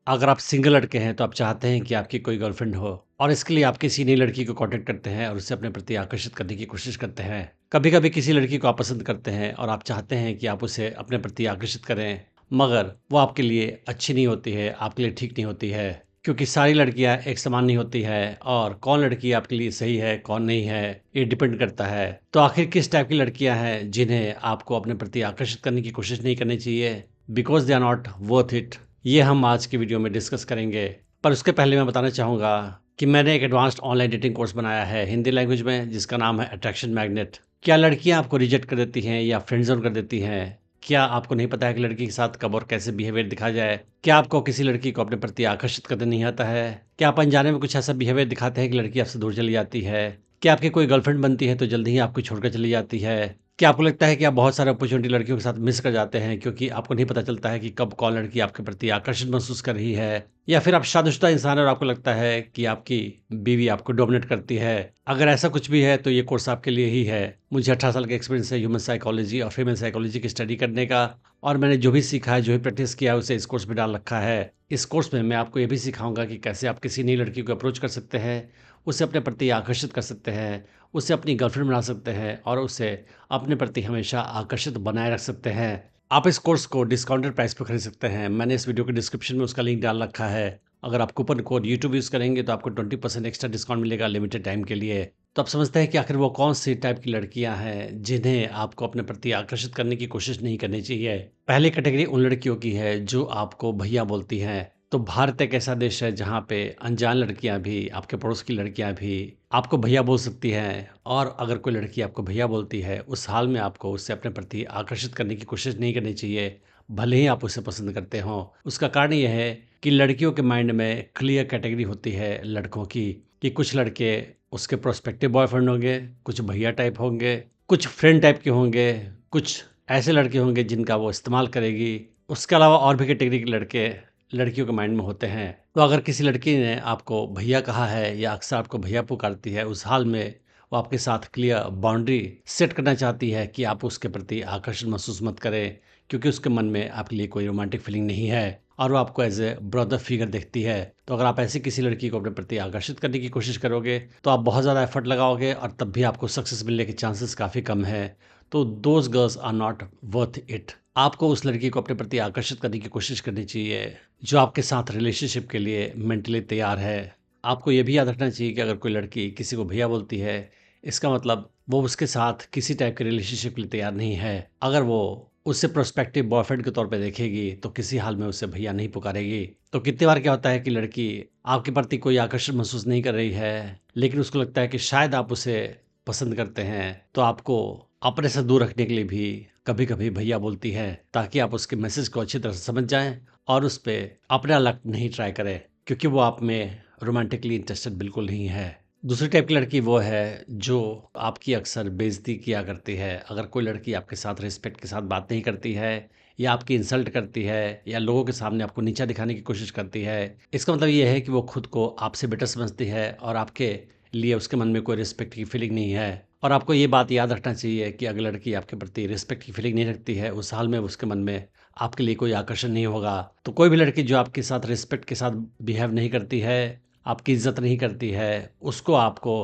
अगर आप सिंगल लड़के हैं तो आप चाहते हैं कि आपकी कोई गर्लफ्रेंड हो और इसके लिए आप किसी नई लड़की को कांटेक्ट करते हैं और उससे अपने प्रति आकर्षित करने की कोशिश करते हैं। कभी कभी किसी लड़की को आप पसंद करते हैं और आप चाहते हैं कि आप उसे अपने प्रति आकर्षित करें, मगर वो आपके लिए अच्छी नहीं होती है, आपके लिए ठीक नहीं होती है, क्योंकि सारी लड़कियां एक समान नहीं होती है और कौन लड़की आपके लिए सही है कौन नहीं है ये डिपेंड करता है। तो आखिर किस टाइप की लड़कियां हैं जिन्हें आपको अपने प्रति आकर्षित करने की कोशिश नहीं करनी चाहिए, because they are not worth it, ये हम आज की वीडियो में डिस्कस करेंगे। पर उसके पहले मैं बताना चाहूँगा कि मैंने एक एडवांस्ड ऑनलाइन डेटिंग कोर्स बनाया है हिंदी लैंग्वेज में, जिसका नाम है अट्रैक्शन मैग्नेट। क्या लड़कियां आपको रिजेक्ट कर देती हैं या फ्रेंड जोन कर देती हैं? क्या आपको नहीं पता है कि लड़की के साथ कब और कैसे बिहेवियर दिखा जाए? क्या आपको किसी लड़की को अपने प्रति आकर्षित करने नहीं आता है? क्या आप अनजाने में कुछ ऐसा बिहेवियर दिखाते हैं कि लड़की आपसे दूर चली जाती है? क्या आपकी कोई गर्लफ्रेंड बनती है तो जल्दी ही आपको छोड़कर चली जाती है? क्या आपको लगता है कि आप बहुत सारे अपॉर्चुनिटी लड़कियों के साथ मिस कर जाते हैं क्योंकि आपको नहीं पता चलता है कि कब कौन लड़की आपके प्रति आकर्षण महसूस कर रही है? या फिर आप शादीशुदा इंसान हैं और आपको लगता है कि आपकी बीवी आपको डोमिनेट करती है? अगर ऐसा कुछ भी है तो ये कोर्स आपके लिए ही है। मुझे 18 साल का एक्सपीरियंस है ह्यूमन साइकोलॉजी और फीमेल साइकोलॉजी की स्टडी करने का, और मैंने जो भी सीखा है, जो भी प्रैक्टिस किया है, उसे इस कोर्स में डाल रखा है। इस कोर्स में मैं आपको ये भी सिखाऊंगा कि कैसे आप किसी नई लड़की को अप्रोच कर सकते हैं, उसे अपने प्रति आकर्षित कर सकते हैं, उसे अपनी गर्लफ्रेंड बना सकते हैं और उसे अपने प्रति हमेशा आकर्षित बनाए रख सकते हैं। आप इस कोर्स को डिस्काउंटेड प्राइस पर खरीद सकते हैं। मैंने इस वीडियो के डिस्क्रिप्शन में उसका लिंक डाल रखा है। अगर आप कूपन कोड यूट्यूब यूज़ करेंगे तो आपको 20% एक्स्ट्रा डिस्काउंट मिलेगा लिमिटेड टाइम के लिए। तो आप समझते हैं कि आखिर वो कौन सी टाइप की लड़कियां हैं जिन्हें आपको अपने प्रति आकर्षित करने की कोशिश नहीं करनी चाहिए। पहली कैटेगरी उन लड़कियों की है जो आपको भैया बोलती हैं। तो भारत एक ऐसा देश है जहाँ पे अनजान लड़कियां भी, आपके पड़ोस की लड़कियां भी आपको भैया बोल सकती हैं, और अगर कोई लड़की आपको भैया बोलती है उस हाल में आपको उससे अपने प्रति आकर्षित करने की कोशिश नहीं करनी चाहिए, भले ही आप उसे पसंद करते हों। उसका कारण यह है कि लड़कियों के माइंड में क्लियर कैटेगरी होती है लड़कों की, कि कुछ लड़के उसके प्रोस्पेक्टिव बॉयफ्रेंड होंगे, कुछ भैया टाइप होंगे, कुछ फ्रेंड टाइप के होंगे, कुछ ऐसे लड़के होंगे जिनका वो इस्तेमाल करेगी। उसके अलावा और भी कैटेगरी के लड़के लड़कियों के माइंड में होते हैं। तो अगर किसी लड़की ने आपको भैया कहा है या अक्सर आपको भैया पुकारती है, उस हाल में वो आपके साथ क्लियर बाउंड्री सेट करना चाहती है कि आप उसके प्रति आकर्षण महसूस मत करें, क्योंकि उसके मन में आपके लिए कोई रोमांटिक फीलिंग नहीं है और वो आपको एज ए ब्रदर फिगर देखती है। तो अगर आप ऐसी किसी लड़की को अपने प्रति आकर्षित करने की कोशिश करोगे तो आप बहुत ज़्यादा एफर्ट लगाओगे और तब भी आपको सक्सेस मिलने के चांसेस काफ़ी कम है। तो those girls are not worth it. आपको उस लड़की को अपने प्रति आकर्षित करने की कोशिश करनी चाहिए जो आपके साथ रिलेशनशिप के लिए मेंटली तैयार है। आपको ये भी याद रखना चाहिए कि अगर कोई लड़की किसी को भैया बोलती है, इसका मतलब वो उसके साथ किसी टाइप के रिलेशनशिप के लिए तैयार नहीं है। अगर वो उसे प्रोस्पेक्टिव बॉयफ्रेंड के तौर पे देखेगी तो किसी हाल में उसे भैया नहीं पुकारेगी। तो कितनी बार क्या होता है कि लड़की आपके प्रति कोई आकर्षण महसूस नहीं कर रही है, लेकिन उसको लगता है कि शायद आप उसे पसंद करते हैं, तो आपको अपने से दूर रखने के लिए भी कभी कभी भैया बोलती है, ताकि आप उसके मैसेज को अच्छी तरह से समझ जाएं और उस पर अपना लक नहीं ट्राई करें, क्योंकि वो आप में रोमांटिकली इंटरेस्टेड बिल्कुल नहीं है। दूसरी टाइप की लड़की वो है जो आपकी अक्सर बेइज्जती किया करती है। अगर कोई लड़की आपके साथ रिस्पेक्ट के साथ बात नहीं करती है या आपकी इंसल्ट करती है या लोगों के सामने आपको नीचा दिखाने की कोशिश करती है, इसका मतलब ये है कि वो खुद को आपसे बेटर समझती है और आपके लिए उसके मन में कोई रिस्पेक्ट की फीलिंग नहीं है। और आपको ये बात याद रखना चाहिए कि अगर लड़की आपके प्रति रिस्पेक्ट की फीलिंग नहीं रखती है, उस हाल में उसके मन में आपके लिए कोई आकर्षण नहीं होगा। तो कोई भी लड़की जो आपके साथ रिस्पेक्ट के साथ बिहेव नहीं करती है, आपकी इज्जत नहीं करती है, उसको आपको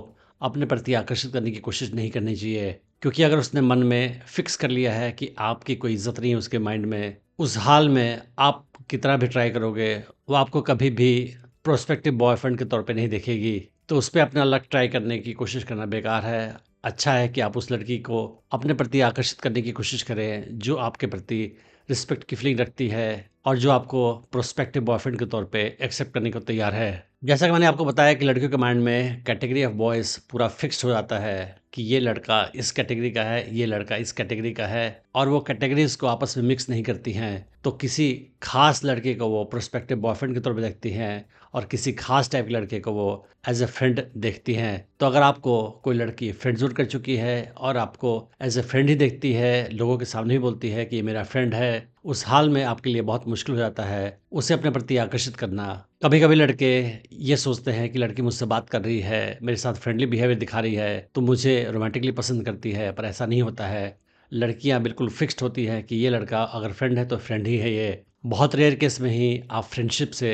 अपने प्रति आकर्षित करने की कोशिश नहीं करनी चाहिए, क्योंकि अगर उसने मन में फिक्स कर लिया है कि आपकी कोई इज्जत नहीं है उसके माइंड में, उस हाल में आप कितना भी ट्राई करोगे वो आपको कभी भी प्रोस्पेक्टिव बॉयफ्रेंड के तौर पे नहीं देखेगी। तो उस पर अपना लक ट्राई करने की कोशिश करना बेकार है। अच्छा है कि आप उस लड़की को अपने प्रति आकर्षित करने की कोशिश करें जो आपके प्रति रिस्पेक्ट की फीलिंग रखती है और जो आपको प्रोस्पेक्टिव बॉयफ्रेंड के तौर पे एक्सेप्ट करने को तैयार है। जैसा कि मैंने आपको बताया कि लड़कियों के माइंड में कैटेगरी ऑफ बॉयज़ पूरा फिक्स्ड हो जाता है कि ये लड़का इस कैटेगरी का है, ये लड़का इस कैटेगरी का है, और वो कैटेगरीज को आपस में मिक्स नहीं करती हैं। तो किसी खास लड़के को वो प्रोस्पेक्टिव बॉयफ्रेंड के तौर पे देखती हैं और किसी खास टाइप के लड़के को वो एज ए फ्रेंड देखती हैं। तो अगर आपको कोई लड़की फ्रेंड जोन कर चुकी है और आपको एज ए फ्रेंड ही देखती है, लोगों के सामने ही बोलती है कि ये मेरा फ्रेंड है, उस हाल में आपके लिए बहुत मुश्किल हो जाता है उसे अपने प्रति आकर्षित करना। कभी कभी लड़के ये सोचते हैं कि लड़की मुझसे बात कर रही है, मेरे साथ फ्रेंडली बिहेवियर दिखा रही है, तो मुझे रोमांटिकली पसंद करती है, पर ऐसा नहीं होता है। लड़कियां बिल्कुल फिक्स्ड होती हैं कि ये लड़का अगर फ्रेंड है तो फ्रेंड ही है ये, बहुत रेयर केस में ही आप फ्रेंडशिप से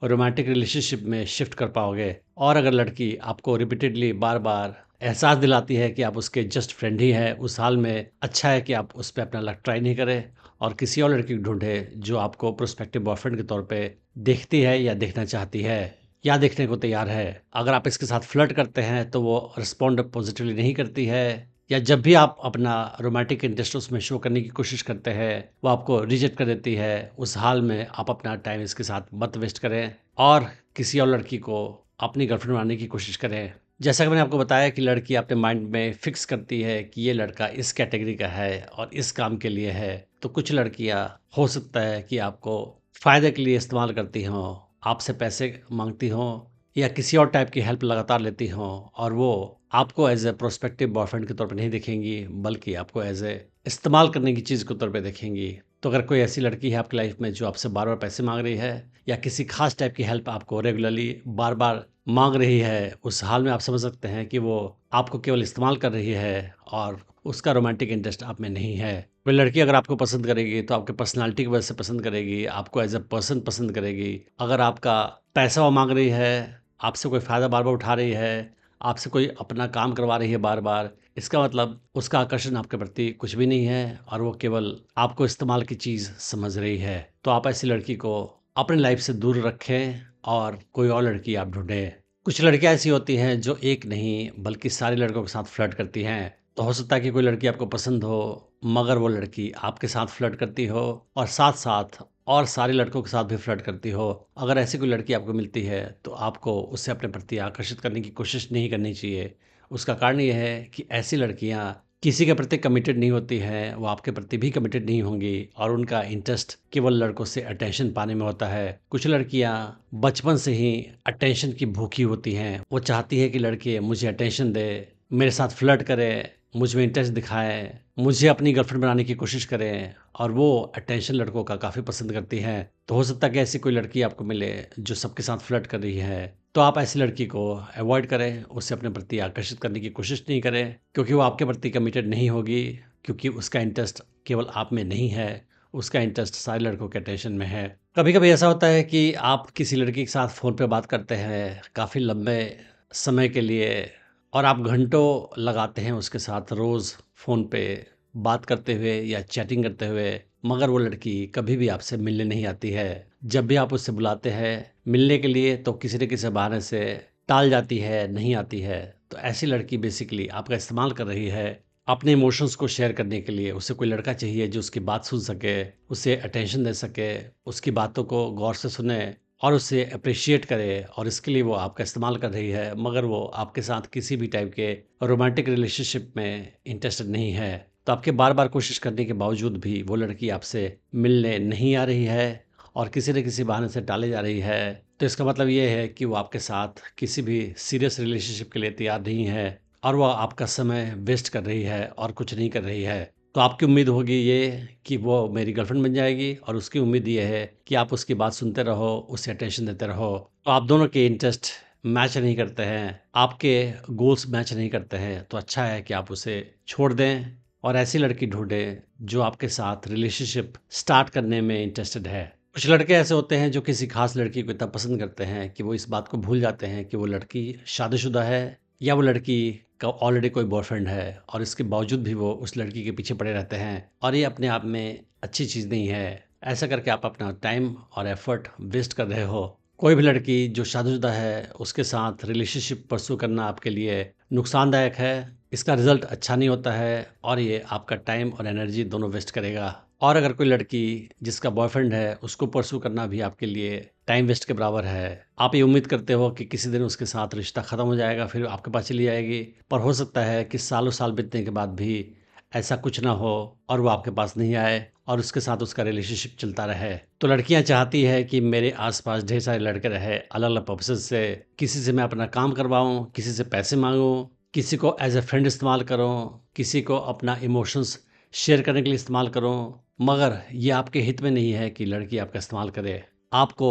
रोमांटिक रिलेशनशिप में शिफ्ट कर पाओगे। और अगर लड़की आपको रिपीटेडली बार-बार एहसास दिलाती है कि आप उसके जस्ट फ्रेंड ही हैं, उस हाल में अच्छा है कि आप उस पे अपना लक ट्राई नहीं करें और किसी और लड़की को ढूँढें जो आपको प्रोस्पेक्टिव बॉयफ्रेंड के तौर पे देखती है या देखना चाहती है या देखने को तैयार है। अगर आप इसके साथ फ्लर्ट करते हैं तो वो रिस्पॉन्ड पॉजिटिवली नहीं करती है, या जब भी आप अपना रोमांटिक इंटरेस्ट उसमें शो करने की कोशिश करते हैं वो आपको रिजेक्ट कर देती है, उस हाल में आप अपना टाइम इसके साथ मत वेस्ट करें और किसी और लड़की को अपनी गर्लफ्रेंड बनाने की कोशिश करें। जैसा कि मैंने आपको बताया कि लड़की अपने माइंड में फिक्स करती है कि ये लड़का इस कैटेगरी का है और इस काम के लिए है। तो कुछ लड़कियां हो सकता है कि आपको फ़ायदे के लिए इस्तेमाल करती हों, आपसे पैसे मांगती हों या किसी और टाइप की हेल्प लगातार लेती हों, और वो आपको एज ए प्रोस्पेक्टिव बॉयफ्रेंड के तौर पे नहीं देखेंगी बल्कि आपको एज ए इस्तेमाल करने की चीज़ के तौर पे देखेंगी। तो अगर कोई ऐसी लड़की है आपकी लाइफ में जो आपसे बार बार पैसे मांग रही है या किसी खास टाइप की हेल्प आपको रेगुलरली बार बार मांग रही है, उस हाल में आप समझ सकते हैं कि वो आपको केवल इस्तेमाल कर रही है और उसका रोमांटिक इंटरेस्ट आप में नहीं है। वो लड़की अगर आपको पसंद करेगी तो आपके पर्सनालिटी की वजह से पसंद करेगी, आपको एज ए पर्सन पसंद करेगी। अगर आपका पैसा वो मांग रही है, आपसे कोई फ़ायदा बार बार उठा रही है, आपसे कोई अपना काम करवा रही है बार बार, इसका मतलब उसका आकर्षण आपके प्रति कुछ भी नहीं है और वो केवल आपको इस्तेमाल की चीज़ समझ रही है। तो आप ऐसी लड़की को अपनी लाइफ से दूर रखें और कोई और लड़की आप ढूंढें। कुछ लड़कियां ऐसी होती हैं जो एक नहीं बल्कि सारे लड़कों के साथ फ्लर्ट करती हैं। तो हो सकता है कि कोई लड़की आपको पसंद हो मगर वो लड़की आपके साथ फ्लर्ट करती हो और साथ साथ और सारे लड़कों के साथ भी फ्लर्ट करती हो। अगर ऐसी कोई लड़की आपको मिलती है तो आपको उससे अपने प्रति आकर्षित करने की कोशिश नहीं करनी चाहिए। उसका कारण ये है कि ऐसी लड़कियां किसी के प्रति कमिटेड नहीं होती हैं, वो आपके प्रति भी कमिटेड नहीं होंगी और उनका इंटरेस्ट केवल लड़कों से अटेंशन पाने में होता है। कुछ लड़कियां बचपन से ही अटेंशन की भूखी होती हैं, वो चाहती है कि लड़के मुझे अटेंशन दे, मेरे साथ फ्लर्ट करे, मुझ में इंटरेस्ट दिखाएं, मुझे अपनी गर्लफ्रेंड बनाने की कोशिश करें और वो अटेंशन लड़कों का काफ़ी पसंद करती हैं। तो हो सकता है कि ऐसी कोई लड़की आपको मिले जो सबके साथ फ्लर्ट कर रही है, तो आप ऐसी लड़की को अवॉइड करें, उससे अपने प्रति आकर्षित करने की कोशिश नहीं करें क्योंकि वो आपके प्रति कमिटेड नहीं होगी, क्योंकि उसका इंटरेस्ट केवल आप में नहीं है, उसका इंटरेस्ट सारे लड़कों के अटेंशन में है। कभी कभी ऐसा होता है कि आप किसी लड़की के साथ फ़ोन पे बात करते हैं काफ़ी लंबे समय के लिए और आप घंटों लगाते हैं उसके साथ रोज़ फ़ोन पे बात करते हुए या चैटिंग करते हुए, मगर वो लड़की कभी भी आपसे मिलने नहीं आती है। जब भी आप उससे बुलाते हैं मिलने के लिए तो किसी न किसी बहाने से टाल जाती है, नहीं आती है। तो ऐसी लड़की बेसिकली आपका इस्तेमाल कर रही है अपने इमोशंस को शेयर करने के लिए। उसे कोई लड़का चाहिए जो उसकी बात सुन सके, उसे अटेंशन दे सके, उसकी बातों को गौर से सुने और उसे अप्रिशिएट करे, और इसके लिए वो आपका इस्तेमाल कर रही है मगर वो आपके साथ किसी भी टाइप के रोमांटिक रिलेशनशिप में इंटरेस्टेड नहीं है। तो आपके बार बार कोशिश करने के बावजूद भी वो लड़की आपसे मिलने नहीं आ रही है और किसी न किसी बहाने से टाले जा रही है, तो इसका मतलब ये है कि वो आपके साथ किसी भी सीरियस रिलेशनशिप के लिए तैयार नहीं है और वो आपका समय वेस्ट कर रही है और कुछ नहीं कर रही है। तो आपकी उम्मीद होगी ये कि वो मेरी गर्लफ्रेंड बन जाएगी और उसकी उम्मीद ये है कि आप उसकी बात सुनते रहो, उसे अटेंशन देते रहो। तो आप दोनों के इंटरेस्ट मैच नहीं करते हैं, आपके गोल्स मैच नहीं करते हैं, तो अच्छा है कि आप उसे छोड़ दें और ऐसी लड़की ढूंढें जो आपके साथ रिलेशनशिप स्टार्ट करने में इंटरेस्टेड है। कुछ लड़के ऐसे होते हैं जो किसी खास लड़की को इतना पसंद करते हैं कि वो इस बात को भूल जाते हैं कि वो लड़की शादीशुदा है या वो लड़की का ऑलरेडी कोई बॉयफ्रेंड है, और इसके बावजूद भी वो उस लड़की के पीछे पड़े रहते हैं और ये अपने आप में अच्छी चीज़ नहीं है। ऐसा करके आप अपना टाइम और एफर्ट वेस्ट कर रहे हो। कोई भी लड़की जो शादीशुदा है उसके साथ रिलेशनशिप परस्यू करना आपके लिए नुकसानदायक है, इसका रिजल्ट अच्छा नहीं होता है और ये आपका टाइम और एनर्जी दोनों वेस्ट करेगा। और अगर कोई लड़की जिसका बॉयफ्रेंड है उसको परस्यू करना भी आपके लिए टाइम वेस्ट के बराबर है। आप ये उम्मीद करते हो कि किसी दिन उसके साथ रिश्ता ख़त्म हो जाएगा फिर आपके पास चली जाएगी, पर हो सकता है कि सालों साल बीतने के बाद भी ऐसा कुछ ना हो और वो आपके पास नहीं आए और उसके साथ उसका रिलेशनशिप चलता रहे। तो लड़कियां चाहती है कि मेरे आसपास ढेर सारे लड़के रहे अलग अलग पर्पसेस से, किसी से मैं अपना काम करवाऊं, किसी से पैसे मांगूं, किसी को एज ए फ्रेंड इस्तेमाल करूं, किसी को अपना इमोशंस शेयर करने के लिए इस्तेमाल करूं, मगर ये आपके हित में नहीं है कि लड़की आपका इस्तेमाल करे। आपको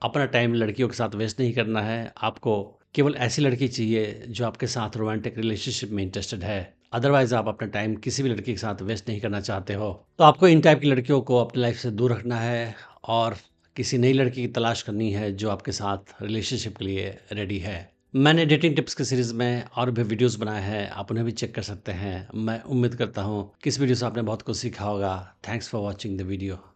अपना टाइम लड़कियों के साथ वेस्ट नहीं करना है, आपको केवल ऐसी लड़की चाहिए जो आपके साथ रोमांटिक रिलेशनशिप में इंटरेस्टेड है। अदरवाइज आप अपना टाइम किसी भी लड़की के साथ वेस्ट नहीं करना चाहते हो। तो आपको इन टाइप की लड़कियों को अपनी लाइफ से दूर रखना है और किसी नई लड़की की तलाश करनी है जो आपके साथ रिलेशनशिप के लिए रेडी है। मैंने डेटिंग टिप्स की सीरीज़ में और भी वीडियोज़ बनाए हैं, आप उन्हें भी चेक कर सकते हैं। मैं उम्मीद करता हूँ कि इस वीडियो से आपने बहुत कुछ सीखा होगा। Thanks for watching the video.